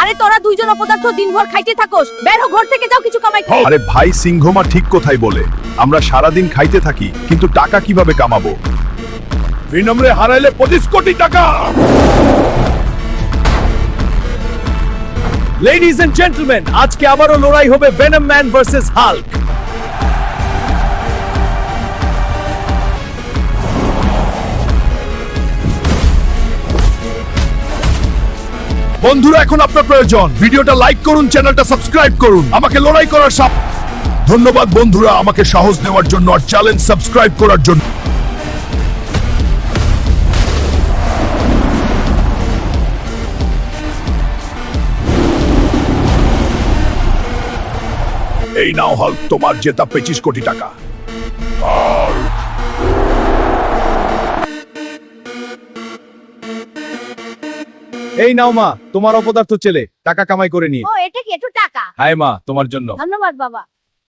আরে তোরা দুইজন অপদার্থ দিনভর খাইতে থাকোস, বের হ ঘর থেকে, যাও কিছু কামাই করো। আরে ভাই, সিংহমা ঠিক কথাই বলে। আমরা সারাদিন খাইতে থাকি, কিন্তু টাকা কিভাবে কামাবো? বিনম্রে হারাইলে 25 কোটি টাকা। লেডিজ এন্ড জেন্টলম্যান, আজকে আবারও লড়াই হবে ভেনম ম্যান ভার্সেস হাল্ক। বন্ধুরা, এখন আপনার প্রয়োজন ভিডিওটা লাইক করুন, চ্যানেলটা সাবস্ক্রাইব করুন, আমাকে লড়াই করার ধন্যবাদ বন্ধুরা, আমাকে সাহস দেওয়ার জন্য আর চ্যালেঞ্জ সাবস্ক্রাইব করার জন্য। এই নাও হাল্ক, তোমার জেতা 25 কোটি টাকা। এই নাও মা, তোমার অপদার্থ ছেলে টাকা কামাই করে নিয়ে। ও এটা কি একটু টাকা? হায় মা, তোমার জন্য। ধন্যবাদ বাবা।